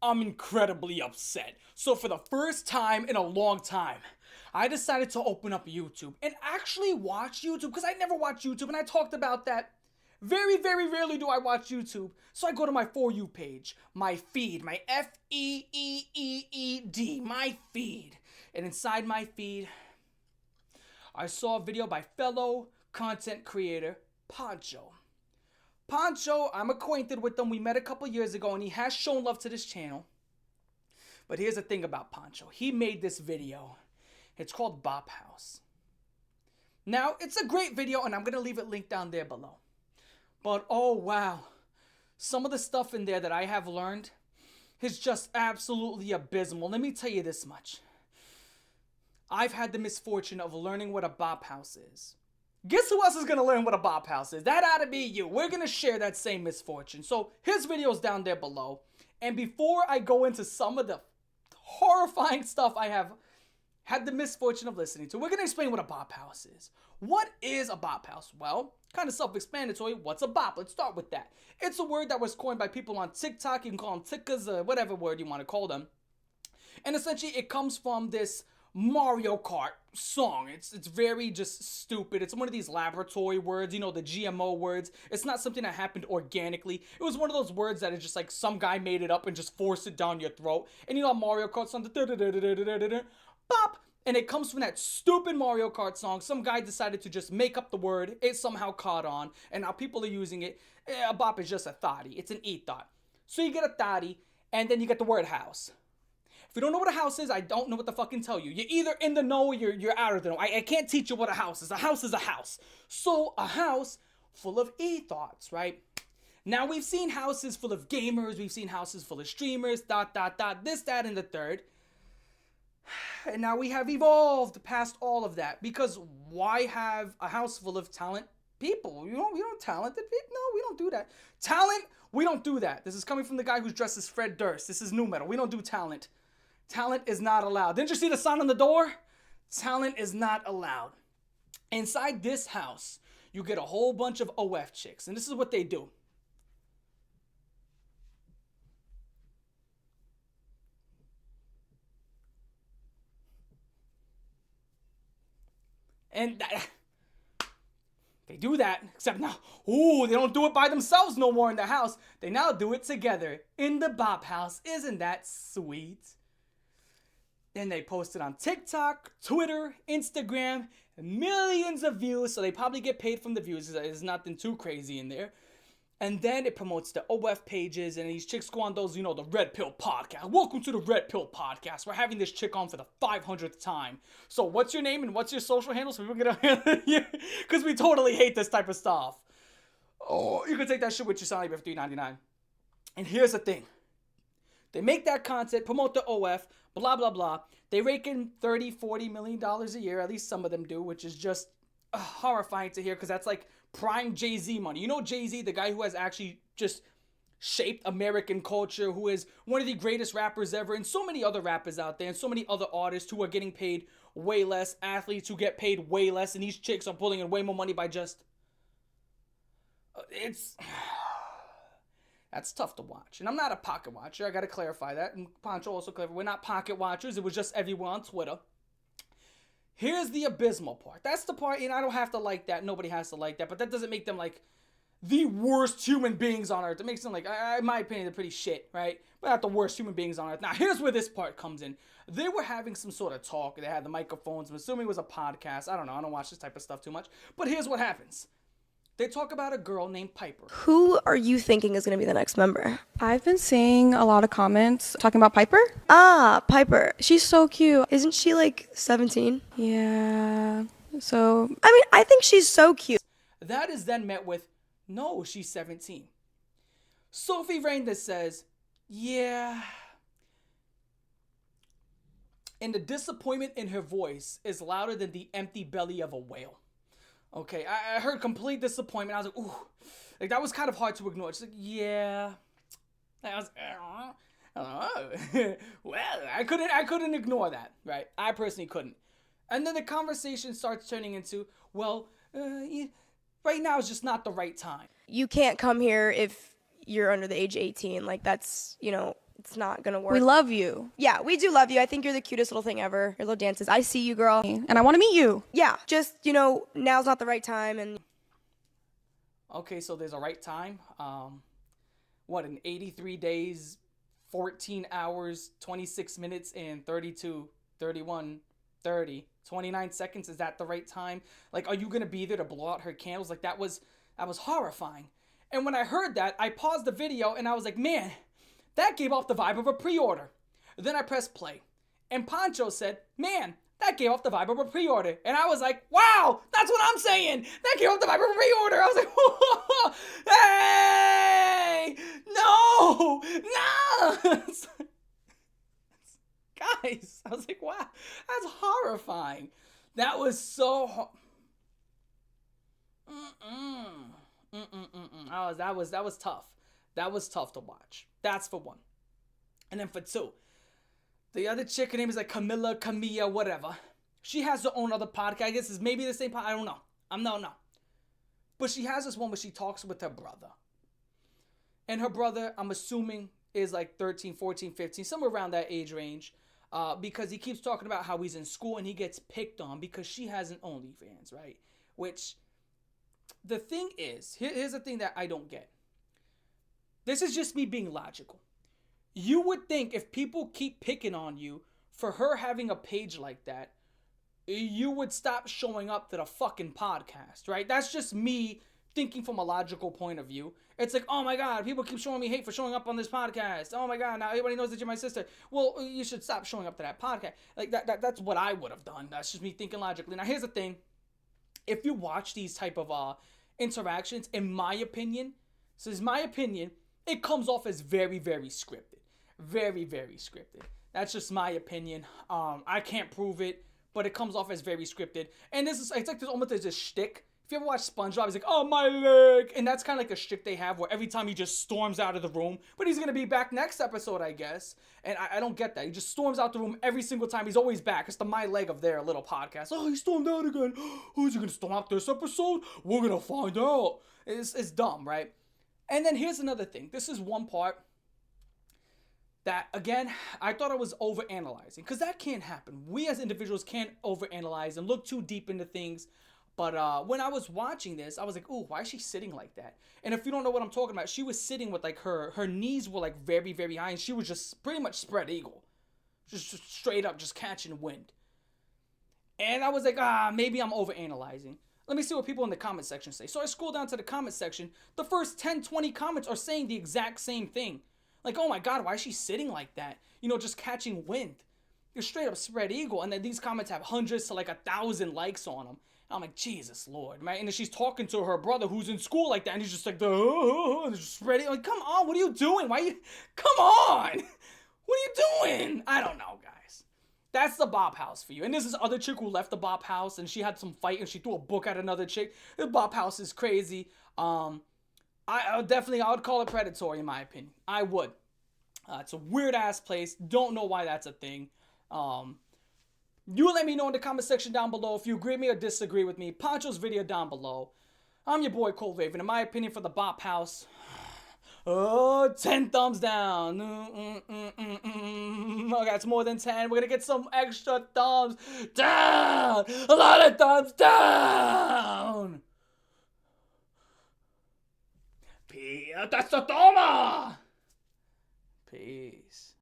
I'm incredibly upset. So for the first time in a long time, I decided to open up YouTube and actually watch YouTube because I never watch YouTube and I talked about that. Very, very rarely do I watch YouTube. So I go to my For You page, my feed, my FEEEED, my feed. And inside my feed, I saw a video by fellow content creator Poncho. Poncho, I'm acquainted with him. We met a couple years ago and he has shown love to this channel. But here's the thing about Poncho. He made this video. It's called Bop House. Now, it's a great video and I'm going to leave it linked down there below. But oh wow, some of the stuff in there that I have learned is just absolutely abysmal. Let me tell you this much. I've had the misfortune of learning what a Bop House is. Guess who else is going to learn what a Bop House is? That ought to be you. We're going to share that same misfortune. So his video's down there below. And before I go into some of the horrifying stuff I have had the misfortune of listening to, we're going to explain what a Bop House is. What is a Bop House? Well, kind of self-explanatory. What's a bop? Let's start with that. It's a word that was coined by people on TikTok. You can call them tickers, whatever word you want to call them. And essentially, it comes from this Mario Kart song. It's very just stupid. It's one of these laboratory words, you know, the GMO words. It's not something that happened organically. It was one of those words that is just like some guy made it up and just forced it down your throat. And you know, Mario Kart song, the bop. And it comes from that stupid Mario Kart song. Some guy decided to just make up the word. It somehow caught on. And now people are using it. A bop is just a thotty. It's an e-thought. So you get a thotty, and then you get the word house. If you don't know what a house is, I don't know what to fucking tell you. You're either in the know or you're out of the know. I can't teach you what a house is. A house is a house. So a house full of e-thoughts, right? Now we've seen houses full of gamers. We've seen houses full of streamers, this, that, and the third. And now we have evolved past all of that. Because why have a house full of talent people? You don't talented people? No, we don't do that. Talent, we don't do that. This is coming from the guy who's dressed as Fred Durst. This is new metal. We don't do talent. Talent is not allowed. Didn't you see the sign on the door? Talent is not allowed. Inside this house, you get a whole bunch of OF chicks. And this is what they do. And they do that, except now, they don't do it by themselves no more in the house. They now do it together in the Bop House. Isn't that sweet? Then they post it on TikTok, Twitter, Instagram, millions of views. So they probably get paid from the views. There's nothing too crazy in there. And then it promotes the OF pages, and these chicks go on those, you know, the Red Pill Podcast. Welcome to the Red Pill Podcast. We're having this chick on for the 500th time. So what's your name and what's your social handle? So we're gonna, because we totally hate this type of stuff. Oh, you can take that shit with you, Sally, for $3.99. And here's the thing. They make that content, promote the OF, blah, blah, blah. They rake in $30, $40 million a year. At least some of them do, which is just horrifying to hear because that's like prime Jay-Z money. You know Jay-Z, the guy who has actually just shaped American culture, who is one of the greatest rappers ever, and so many other rappers out there, and so many other artists who are getting paid way less, athletes who get paid way less, and these chicks are pulling in way more money by just... That's tough to watch. And I'm not a pocket watcher. I got to clarify that. And Poncho also clarified, we're not pocket watchers. It was just everyone on Twitter. Here's the abysmal part. That's the part, and I don't have to like that. Nobody has to like that. But that doesn't make them, like, the worst human beings on earth. It makes them, like, in my opinion, they're pretty shit, right? But not the worst human beings on earth. Now, here's where this part comes in. They were having some sort of talk. They had the microphones. I'm assuming it was a podcast. I don't know. I don't watch this type of stuff too much. But here's what happens. They talk about a girl named Piper. Who are you thinking is going to be the next member? I've been seeing a lot of comments talking about Piper. Ah, Piper. She's so cute. Isn't she like 17? Yeah. So, I mean, I think she's so cute. That is then met with, no, she's 17. Sophie Reinders says, yeah. And the disappointment in her voice is louder than the empty belly of a whale. Okay, I heard complete disappointment. I was like, ooh. Like, that was kind of hard to ignore. She's like, yeah. I was, well, I couldn't ignore that, right? I personally couldn't. And then the conversation starts turning into, well, right now is just not the right time. You can't come here if you're under the age of 18. Like, that's, it's not gonna work. We love you. Yeah, we do love you. I think you're the cutest little thing ever. Your little dances. I see you, girl. And I want to meet you. Yeah, just, now's not the right time. And Okay, so there's a right time. In 83 days, 14 hours, 26 minutes, and 32, 31, 30, 29 seconds. Is that the right time? Like, are you going to be there to blow out her candles? Like, that was horrifying. And when I heard that, I paused the video and I was like, man, that gave off the vibe of a pre-order. Then I pressed play. And Pancho said, man, that gave off the vibe of a pre-order. And I was like, wow, that's what I'm saying. That gave off the vibe of a pre-order. I was like, whoa, hey, no. Guys, I was like, wow, that's horrifying. That was so That was tough. That was tough to watch. That's for one. And then for two, the other chick, her name is like Camilla, whatever. She has her own other podcast. I guess it's maybe the same podcast. I don't know. No. But she has this one where she talks with her brother. And her brother, I'm assuming, is like 13, 14, 15, somewhere around that age range. Because he keeps talking about how he's in school and he gets picked on because she has an OnlyFans, right? Which, the thing is, here's the thing that I don't get. This is just me being logical. You would think if people keep picking on you for her having a page like that, you would stop showing up to the fucking podcast, right? That's just me thinking from a logical point of view. It's like, oh my God, people keep showing me hate for showing up on this podcast. Oh my God, now everybody knows that you're my sister. Well, you should stop showing up to that podcast. Like that's what I would have done. That's just me thinking logically. Now here's the thing. If you watch these type of interactions, in my opinion, it comes off as very, very scripted. Very, very scripted. That's just my opinion. I can't prove it, but it comes off as very scripted. And it's like there's almost this shtick. If you ever watch SpongeBob, he's like, oh, my leg. And that's kind of like a shtick they have where every time he just storms out of the room. But he's going to be back next episode, I guess. And I don't get that. He just storms out the room every single time. He's always back. It's the my leg of their little podcast. Oh, he stormed out again. Who's he going to storm out this episode? We're going to find out. It's dumb, right? And then here's another thing. This is one part that, again, I thought I was overanalyzing. Because that can't happen. We as individuals can't overanalyze and look too deep into things. But when I was watching this, I was like, ooh, why is she sitting like that? And if you don't know what I'm talking about, she was sitting with like her knees were like very, very high. And she was just pretty much spread eagle. Just straight up, just catching wind. And I was like, maybe I'm overanalyzing. Let me see what people in the comment section say. So I scroll down to the comment section. The first 10, 20 comments are saying the exact same thing. Like, oh my God, why is she sitting like that? You know, just catching wind. You're straight up spread eagle. And then these comments have hundreds to like 1,000 likes on them. I'm like, Jesus Lord, man. And then she's talking to her brother who's in school like that. And he's just like, and just spread it. Like, come on, what are you doing? Come on. What are you doing? I don't know, guys. That's the Bop House for you. And there's this other chick who left the Bop House and she had some fight and she threw a book at another chick. The Bop House is crazy. I would call it predatory in my opinion. I would. It's a weird ass place. Don't know why that's a thing. You let me know in the comment section down below if you agree with me or disagree with me. Pancho's video down below. I'm your boy Cole Raven. In my opinion for the Bop House, 10 thumbs down. Okay, that's more than 10. We're gonna get some extra thumbs down. A lot of thumbs down. Peace.